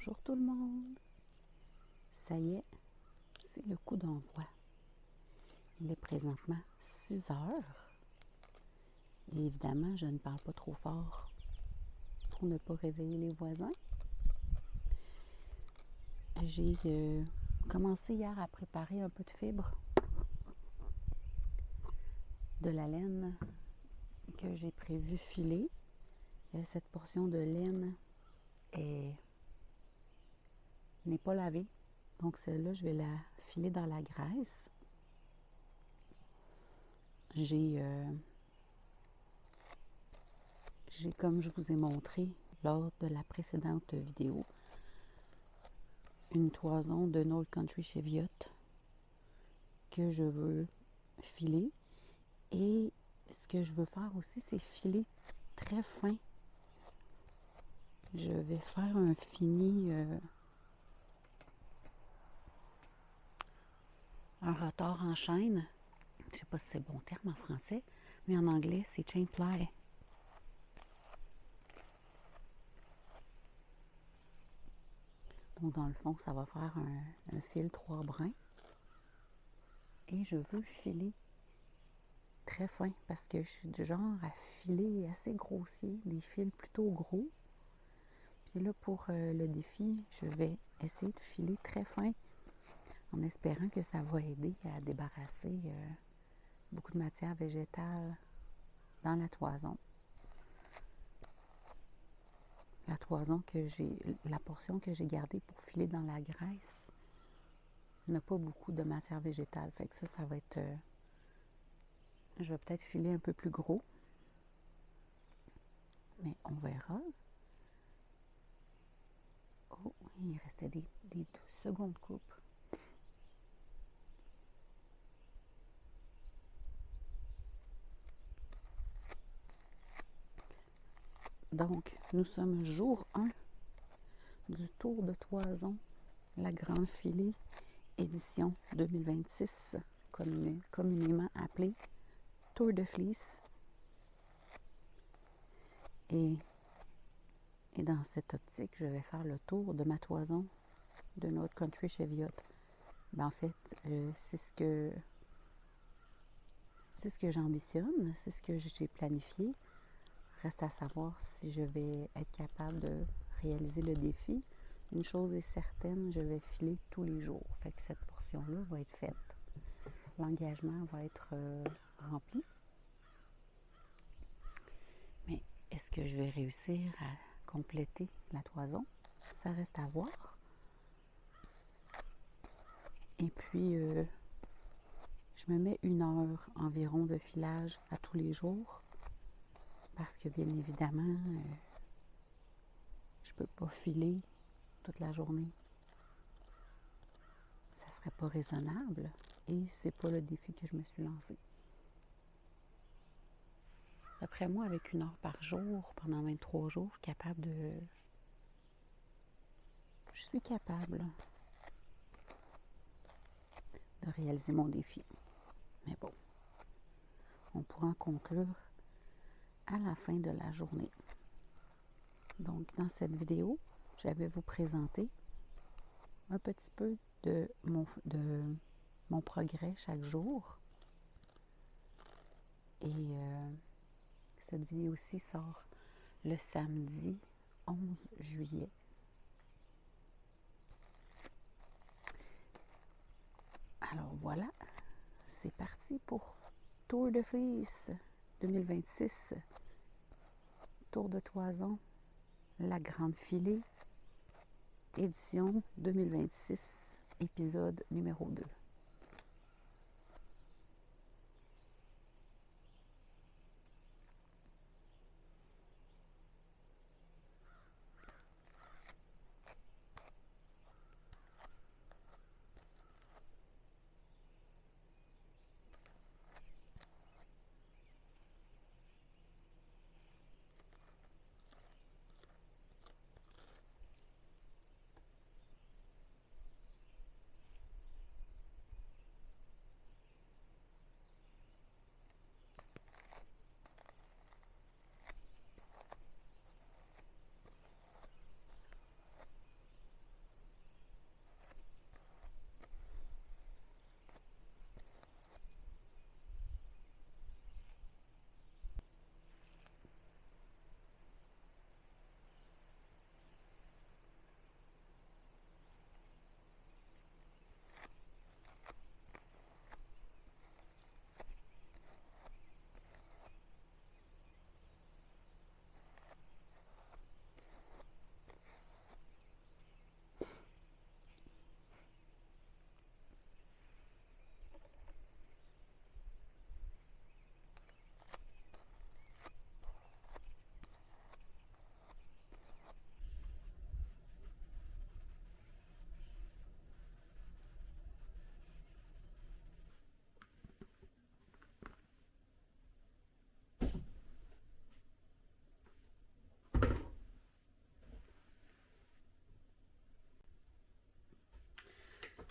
Bonjour tout le monde. Ça y est, c'est le coup d'envoi. Il est présentement 6 heures. Et évidemment, je ne parle pas trop fort pour ne pas réveiller les voisins. J'ai commencé hier à préparer un peu de fibres, de la laine que j'ai prévu filer. Cette portion de laine n'est pas lavée. Donc celle-là, je vais la filer dans la graisse. J'ai, comme je vous ai montré lors de la précédente vidéo, une toison de North Country Cheviot que je veux filer. Et ce que je veux faire aussi, c'est filer très fin. Je vais faire un fini, un retord en chaîne. Je ne sais pas si c'est le bon terme en français, mais en anglais, c'est chain ply. Donc, dans le fond, ça va faire un fil 3 brins. Et je veux filer très fin parce que je suis du genre à filer assez grossier, des fils plutôt gros. Puis là, pour le défi, je vais essayer de filer très fin en espérant que ça va aider à débarrasser beaucoup de matière végétale dans la toison. La toison la portion que j'ai gardée pour filer dans la graisse n'a pas beaucoup de matière végétale. Fait que ça va être... je vais peut-être filer un peu plus gros. Mais on verra. Oh, il restait des secondes coupes. Donc, nous sommes jour 1 du Tour de Toison, la Grande Filée, édition 2026, communément appelée Tour de Fleece. Et dans cette optique, je vais faire le tour de ma toison de North Country Cheviot. En fait, c'est ce que j'ambitionne, c'est ce que j'ai planifié. Reste à savoir si je vais être capable de réaliser le défi. Une chose est certaine, je vais filer tous les jours. Fait que cette portion-là va être faite. L'engagement va être rempli. Mais est-ce que je vais réussir à compléter la toison? Ça reste à voir. Et puis, je me mets 1 heure environ de filage à tous les jours. Parce que, bien évidemment, je ne peux pas filer toute la journée. Ça ne serait pas raisonnable. Et c'est pas le défi que je me suis lancé. D'après moi, avec 1 heure par jour, pendant 23 jours, je suis capable de réaliser mon défi. Mais bon, on pourra en conclure à la fin de la journée. Donc, dans cette vidéo, je vais vous présenter un petit peu de mon progrès chaque jour. Et cette vidéo-ci sort le samedi 11 juillet. Alors voilà, c'est parti pour Tour de Fleece 2026. Tour de Toison, la Grande Filée, édition 2026, épisode numéro 2.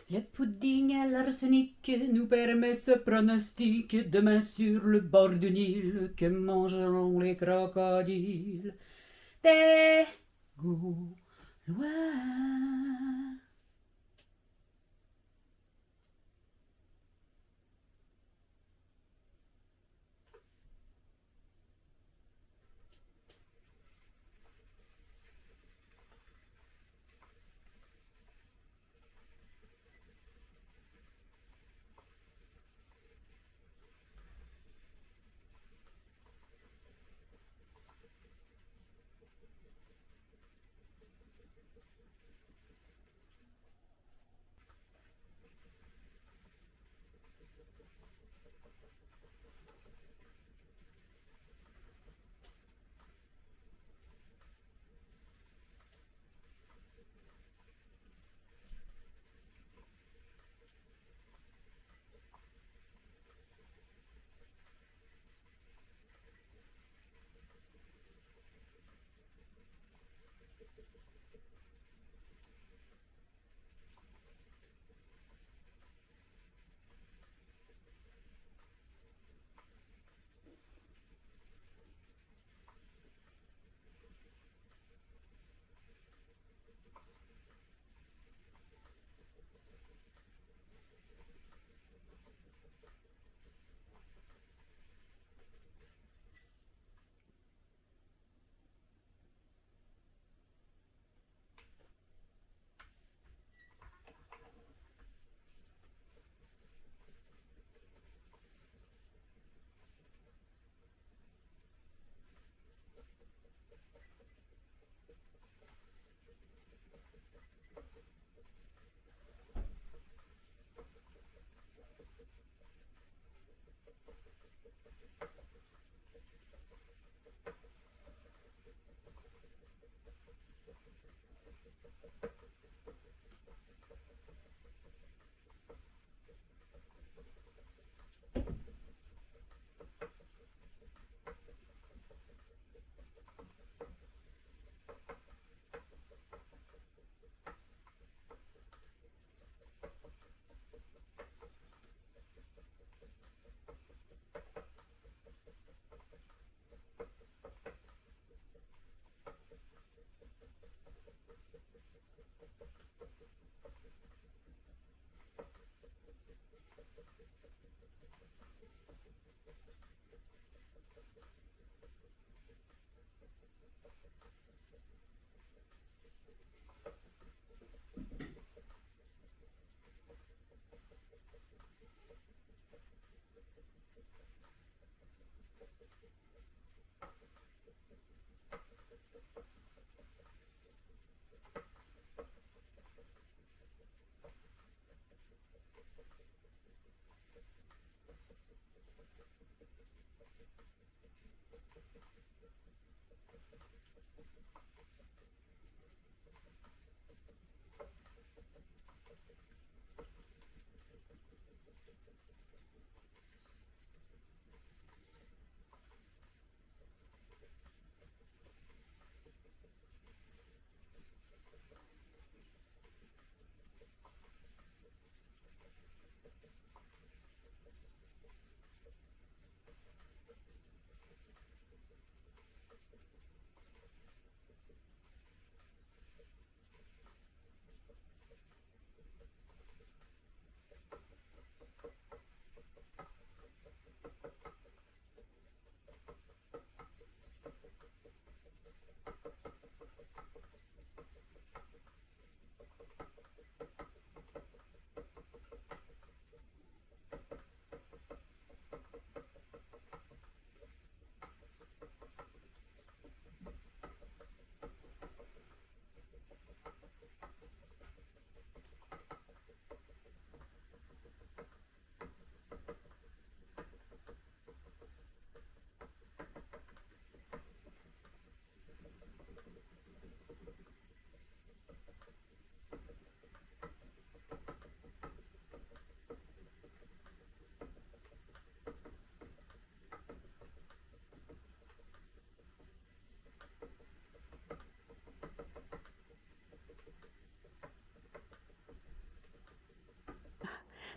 Le pudding à l'arsenic nous permet ce pronostic. Demain sur le bord du Nil, que mangeront les crocodiles? Des Gaulois.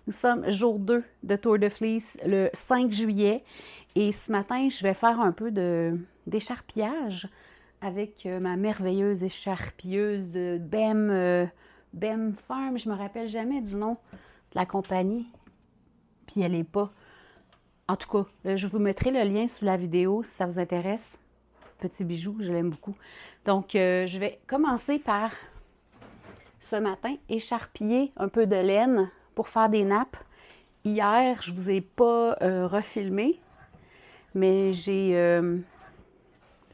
Nous sommes jour 2 de Tour de Fleece, le 5 juillet. Et ce matin, je vais faire un peu d'écharpillage avec ma merveilleuse écharpilleuse de BEM Farm. Je me rappelle jamais du nom de la compagnie. Puis elle n'est pas. En tout cas, je vous mettrai le lien sous la vidéo si ça vous intéresse. Petit bijou, je l'aime beaucoup. Donc, je vais commencer par, ce matin, écharpiller un peu de laine pour faire des nappes. Hier, je ne vous ai pas refilmé, mais j'ai...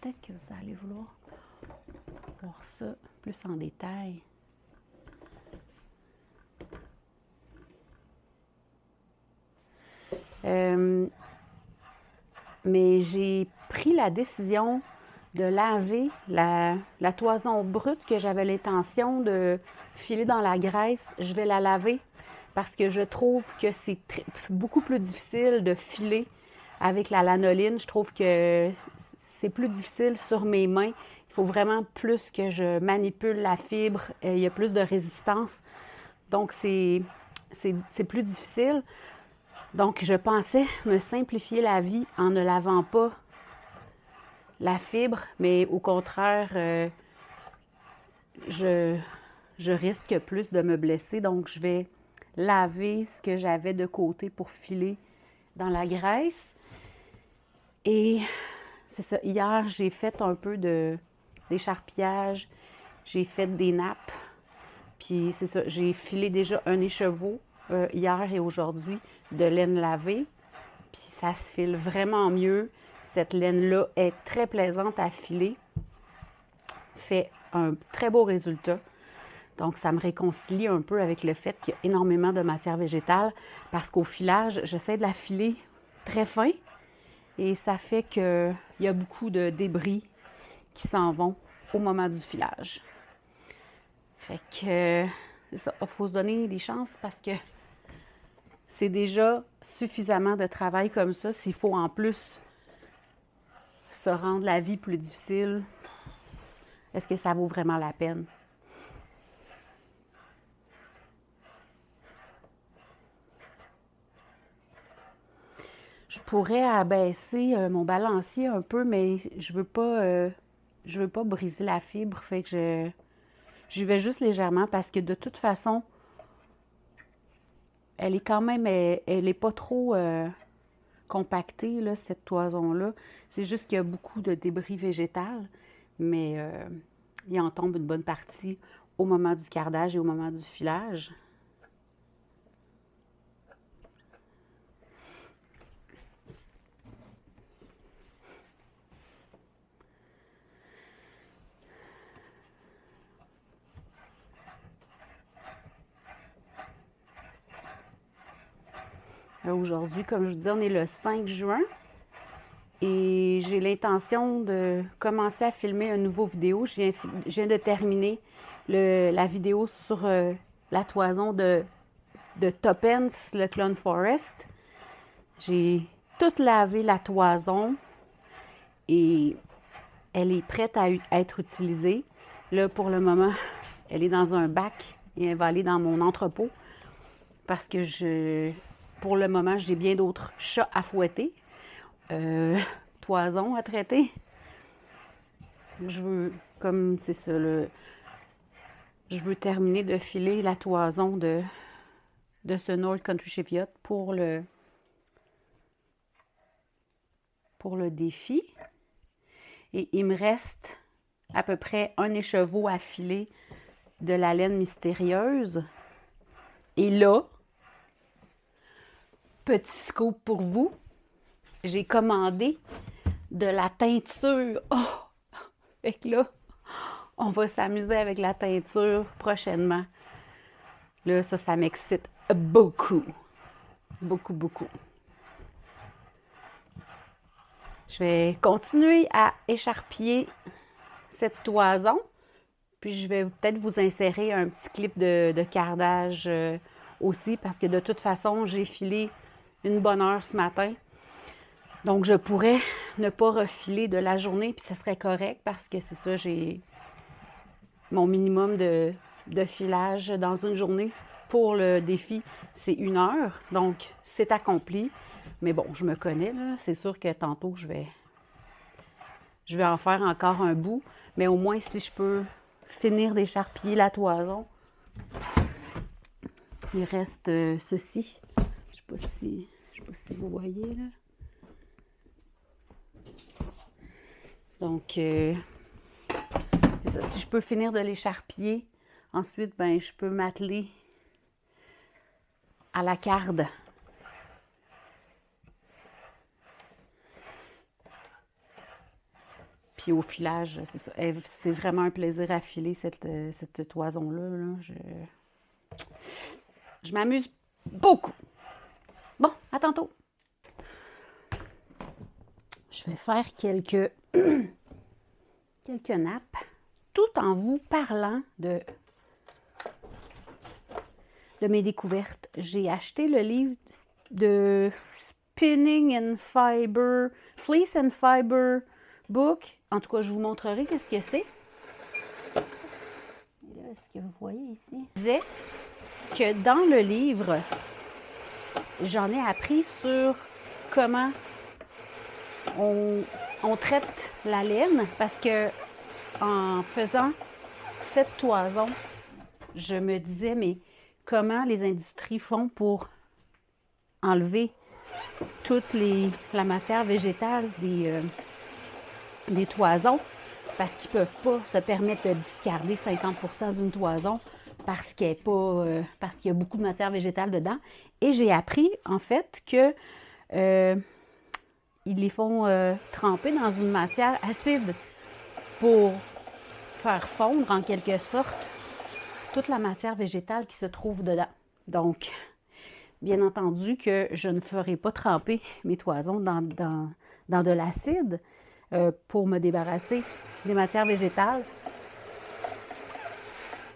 peut-être que vous allez vouloir voir ça plus en détail. Mais j'ai pris la décision de laver la toison brute que j'avais l'intention de filer dans la graisse. Je vais la laver parce que je trouve que c'est beaucoup plus difficile de filer avec la lanoline. Je trouve que c'est plus difficile sur mes mains. Il faut vraiment plus que je manipule la fibre. Il y a plus de résistance. Donc, c'est plus difficile. Donc, je pensais me simplifier la vie en ne lavant pas la fibre, mais au contraire, je risque plus de me blesser. Donc, je vais laver ce que j'avais de côté pour filer dans la graisse. Et c'est ça, hier, j'ai fait un peu d'écharpillage, j'ai fait des nappes. Puis c'est ça, j'ai filé déjà un écheveau hier et aujourd'hui de laine lavée. Puis ça se file vraiment mieux. Cette laine-là est très plaisante à filer. Fait un très beau résultat. Donc, ça me réconcilie un peu avec le fait qu'il y a énormément de matière végétale parce qu'au filage, j'essaie de la filer très fin et ça fait qu'il y a beaucoup de débris qui s'en vont au moment du filage. Fait que, c'est ça, il faut se donner des chances parce que c'est déjà suffisamment de travail comme ça. S'il faut en plus se rendre la vie plus difficile, est-ce que ça vaut vraiment la peine? Je pourrais abaisser mon balancier un peu, mais je veux pas briser la fibre. Fait que j'y vais juste légèrement parce que de toute façon, elle est quand même, elle est pas trop compactée, là, cette toison-là. C'est juste qu'il y a beaucoup de débris végétal, mais il en tombe une bonne partie au moment du cardage et au moment du filage. Aujourd'hui, comme je vous dis, on est le 5 juin et j'ai l'intention de commencer à filmer une nouvelle vidéo. Je viens de terminer la vidéo sur la toison de Toppens, le Clone Forest. J'ai tout lavé la toison et elle est prête à être utilisée. Là, pour le moment, elle est dans un bac et elle va aller dans mon entrepôt parce que pour le moment, j'ai bien d'autres chats à fouetter, toisons à traiter. Je veux, comme c'est ça, je veux terminer de filer la toison de ce North Country Cheviot pour le défi. Et il me reste à peu près un écheveau à filer de la laine mystérieuse. Et là, petit scoop pour vous, j'ai commandé de la teinture. Oh! Fait que là, on va s'amuser avec la teinture prochainement. Là, ça m'excite beaucoup. Beaucoup, beaucoup. Je vais continuer à écharpiller cette toison. Puis je vais peut-être vous insérer un petit clip de cardage aussi parce que de toute façon, j'ai filé une bonne heure ce matin. Donc, je pourrais ne pas refiler de la journée, puis ça serait correct parce que c'est ça, j'ai mon minimum de filage dans une journée. pour le défi, c'est 1 heure. Donc, c'est accompli. Mais bon, je me connais, là. C'est sûr que tantôt, je vais en faire encore un bout. Mais au moins, si je peux finir d'écharpiller la toison, il reste ceci. Je sais pas si vous voyez, là. Donc, c'est ça. Si je peux finir de l'écharpiller, ensuite, ben, je peux m'atteler à la carde. Puis au filage, c'est ça. C'est vraiment un plaisir à filer cette toison-là. Là. Je m'amuse beaucoup. Bon, à tantôt. Je vais faire quelques nappes tout en vous parlant de mes découvertes. J'ai acheté le livre de Spinning and Fiber, Fleece and Fiber Book. En tout cas, je vous montrerai qu'est-ce que c'est. Est-ce que vous voyez ici? Je disais que dans le livre, j'en ai appris sur comment on traite la laine parce que en faisant cette toison, je me disais, mais comment les industries font pour enlever toute la matière végétale des toisons parce qu'ils ne peuvent pas se permettre de discarder 50% d'une toison parce qu'il y a beaucoup de matière végétale dedans. Et j'ai appris, en fait, que ils les font tremper dans une matière acide pour faire fondre, en quelque sorte, toute la matière végétale qui se trouve dedans. Donc, bien entendu que je ne ferai pas tremper mes toisons dans de l'acide pour me débarrasser des matières végétales.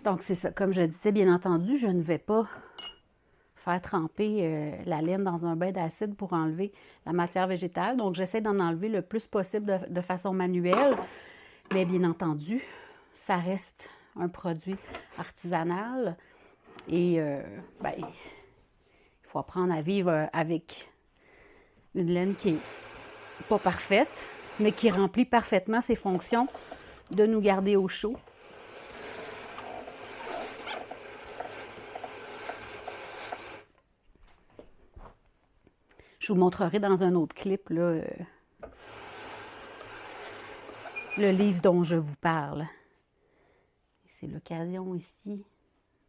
Donc, c'est ça. Comme je disais, bien entendu, je ne vais pas faire tremper la laine dans un bain d'acide pour enlever la matière végétale. Donc, j'essaie d'en enlever le plus possible de façon manuelle. Mais bien entendu, ça reste un produit artisanal. Et, ben, il faut apprendre à vivre avec une laine qui n'est pas parfaite, mais qui remplit parfaitement ses fonctions de nous garder au chaud. Je vous montrerai dans un autre clip là, le livre dont je vous parle. C'est l'occasion ici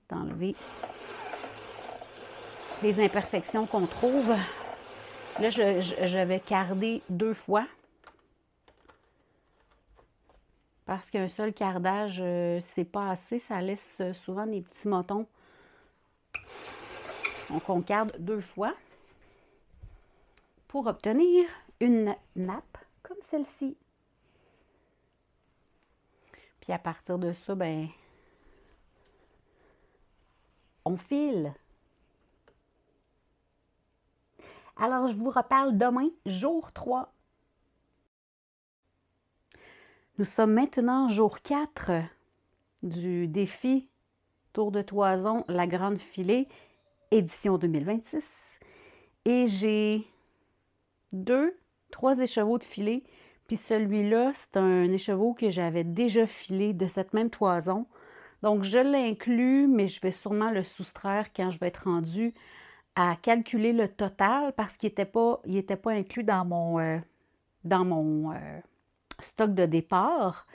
d'enlever les imperfections qu'on trouve. Là, je vais carder 2 fois. Parce qu'un seul cardage, c'est pas assez. Ça laisse souvent des petits motons. Donc, on carde 2 fois pour obtenir une nappe comme celle-ci. Puis à partir de ça, ben, on file. Alors, je vous reparle demain, jour 3. Nous sommes maintenant jour 4 du défi Tour de Toison, la Grande Filée, édition 2026. Et j'ai 3 écheveaux de filet. Puis celui-là, c'est un écheveau que j'avais déjà filé de cette même toison. Donc, je l'inclus, mais je vais sûrement le soustraire quand je vais être rendue à calculer le total parce qu'il n'était pas inclus dans mon stock de départ.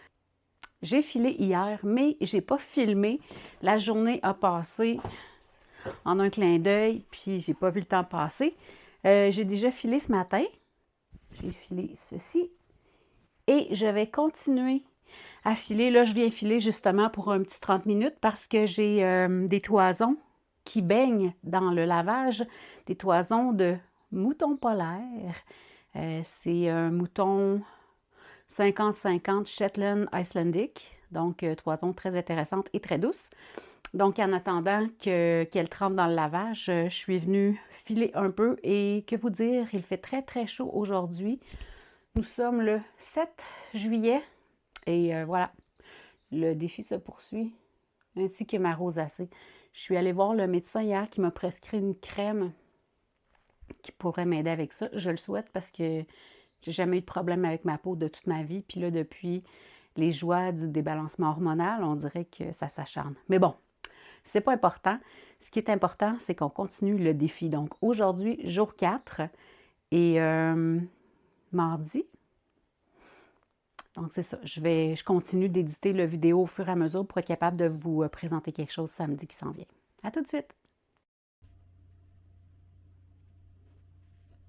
J'ai filé hier, mais je n'ai pas filmé. La journée a passé en un clin d'œil, puis j'ai pas vu le temps passer. J'ai déjà filé ce matin. J'ai filé ceci. Et je vais continuer à filer. Là, je viens filer justement pour un petit 30 minutes parce que j'ai des toisons qui baignent dans le lavage, des toisons de mouton polaire. C'est un mouton 50-50 Shetland Icelandic, donc toison très intéressante et très douce. Donc, en attendant qu'elle trempe dans le lavage, je suis venue filer un peu et que vous dire, il fait très très chaud aujourd'hui. Nous sommes le 7 juillet et voilà, le défi se poursuit, ainsi que ma rosacée. Je suis allée voir le médecin hier qui m'a prescrit une crème qui pourrait m'aider avec ça. Je le souhaite parce que j'ai jamais eu de problème avec ma peau de toute ma vie. Puis là, depuis les joies du débalancement hormonal, on dirait que ça s'acharne. Mais bon, c'est pas important. Ce qui est important, c'est qu'on continue le défi. Donc aujourd'hui, jour 4 et mardi. Donc c'est ça. Je continue d'éditer la vidéo au fur et à mesure pour être capable de vous présenter quelque chose samedi qui s'en vient. À tout de suite!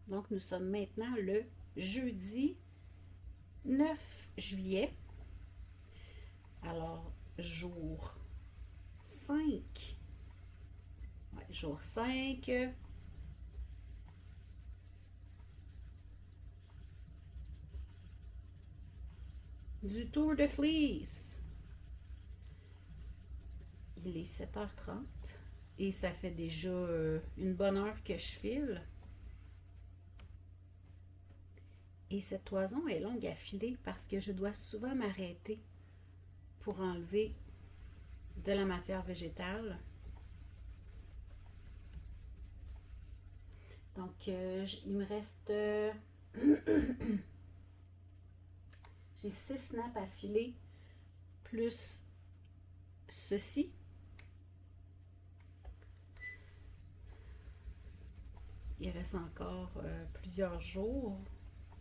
Donc, nous sommes maintenant le jeudi 9 juillet. Alors, jour 5. Ouais, jour 5. Du Tour de Fleece. Il est 7h30 et ça fait déjà une bonne heure que je file. Et cette toison est longue à filer parce que je dois souvent m'arrêter pour enlever de la matière végétale. Donc, il me reste... j'ai 6 nappes à filer, plus ceci. Il reste encore plusieurs jours.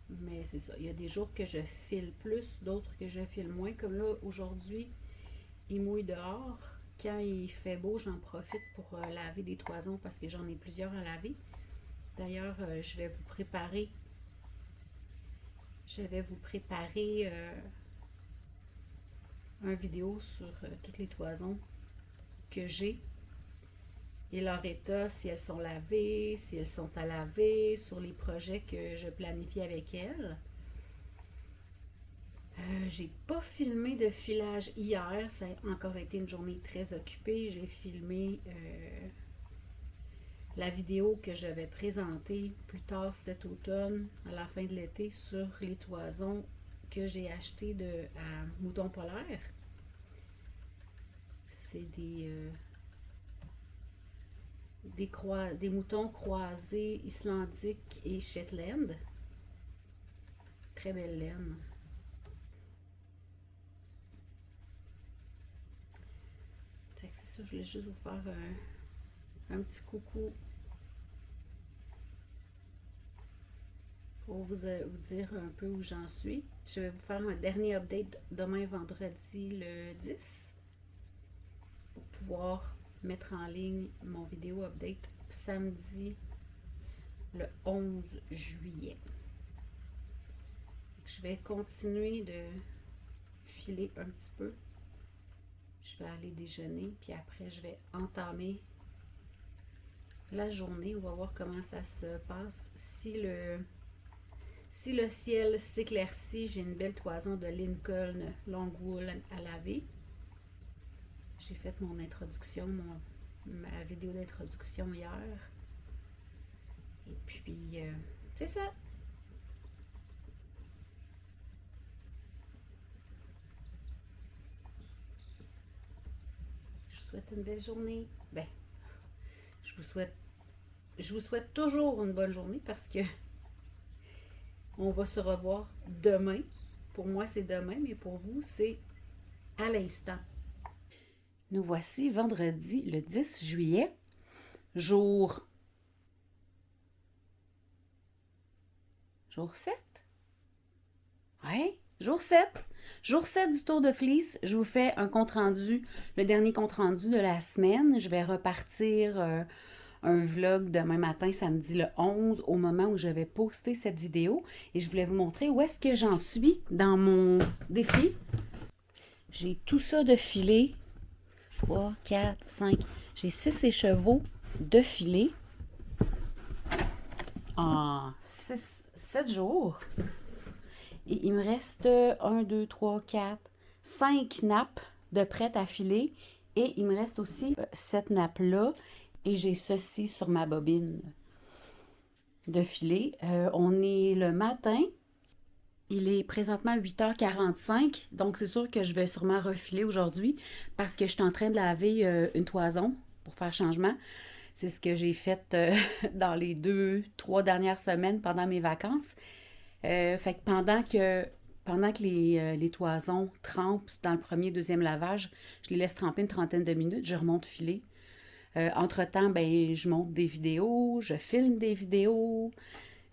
Mais c'est ça, il y a des jours que je file plus, d'autres que je file moins. Comme là, aujourd'hui, il mouille dehors. Quand il fait beau, j'en profite pour laver des toisons parce que j'en ai plusieurs à laver. D'ailleurs, je vais vous préparer une vidéo sur toutes les toisons que j'ai et leur état, si elles sont lavées, si elles sont à laver, sur les projets que je planifie avec elles. J'ai pas filmé de filage hier, ça a encore été une journée très occupée. J'ai filmé la vidéo que je vais présenter plus tard cet automne, à la fin de l'été, sur les toisons que j'ai achetées à Mouton Polaire. C'est des moutons croisés islandiques et Shetland. Très belle laine. C'est ça, je voulais juste vous faire un petit coucou pour vous dire un peu où j'en suis. Je vais vous faire un dernier update demain vendredi le 10 pour pouvoir mettre en ligne mon vidéo update samedi le 11 juillet. Je vais continuer de filer un petit peu. Je vais aller déjeuner, puis après je vais entamer la journée. On va voir comment ça se passe. Si le ciel s'éclaircit, j'ai une belle toison de Lincoln long wool à laver. J'ai fait mon introduction, ma vidéo d'introduction hier. Et puis, c'est ça. Je vous souhaite une belle journée. Ben, je vous souhaite toujours une bonne journée parce que on va se revoir demain. Pour moi, c'est demain, mais pour vous, c'est à l'instant. Nous voici vendredi le 10 juillet, jour 7. Ouais, jour 7. Jour 7 du Tour de Fleece. Je vous fais un compte-rendu, le dernier compte-rendu de la semaine. Je vais repartir un vlog demain matin, samedi le 11, au moment où je vais poster cette vidéo. Et je voulais vous montrer où est-ce que j'en suis dans mon défi. J'ai tout ça de filé. 3, 4, 5. J'ai 6 écheveaux de filet en 7 jours. Et il me reste 1, 2, 3, 4, 5 nappes de prêtes à filer. Et il me reste aussi cette nappe-là. Et j'ai ceci sur ma bobine de filet. On est le matin. Il est présentement 8h45. Donc, c'est sûr que je vais sûrement refiler aujourd'hui parce que je suis en train de laver une toison pour faire changement. C'est ce que j'ai fait dans les 2, 3 dernières semaines pendant mes vacances. Fait que pendant que les toisons trempent dans le premier, deuxième lavage, je les laisse tremper une trentaine de minutes, je remonte filer. Entre-temps, ben, je monte des vidéos, je filme des vidéos.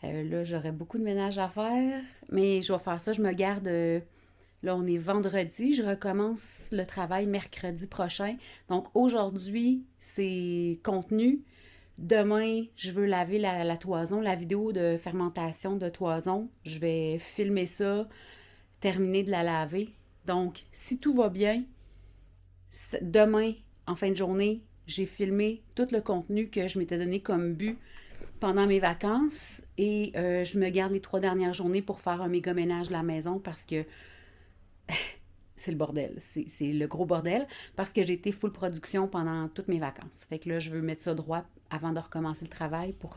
Là, j'aurais beaucoup de ménage à faire, mais je vais faire ça, je me garde... là, on est vendredi, je recommence le travail mercredi prochain. Donc, aujourd'hui, c'est contenu. Demain, je veux laver la toison, la vidéo de fermentation de toison. Je vais filmer ça, terminer de la laver. Donc, si tout va bien, demain, en fin de journée, j'ai filmé tout le contenu que je m'étais donné comme but pendant mes vacances et je me garde les 3 dernières journées pour faire un méga ménage de la maison parce que c'est le bordel. C'est le gros bordel parce que j'ai été full production pendant toutes mes vacances. Fait que là, je veux mettre ça droit avant de recommencer le travail pour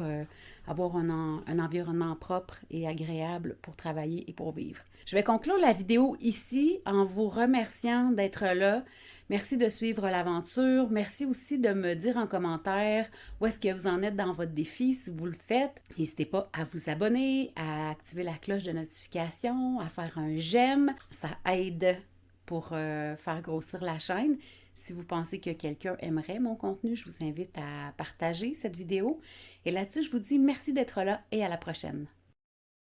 avoir un environnement propre et agréable pour travailler et pour vivre. Je vais conclure la vidéo ici en vous remerciant d'être là. Merci de suivre l'aventure. Merci aussi de me dire en commentaire où est-ce que vous en êtes dans votre défi. Si vous le faites, n'hésitez pas à vous abonner, à activer la cloche de notification, à faire un j'aime. Ça aide pour faire grossir la chaîne. Si vous pensez que quelqu'un aimerait mon contenu, je vous invite à partager cette vidéo. Et là-dessus, je vous dis merci d'être là et à la prochaine.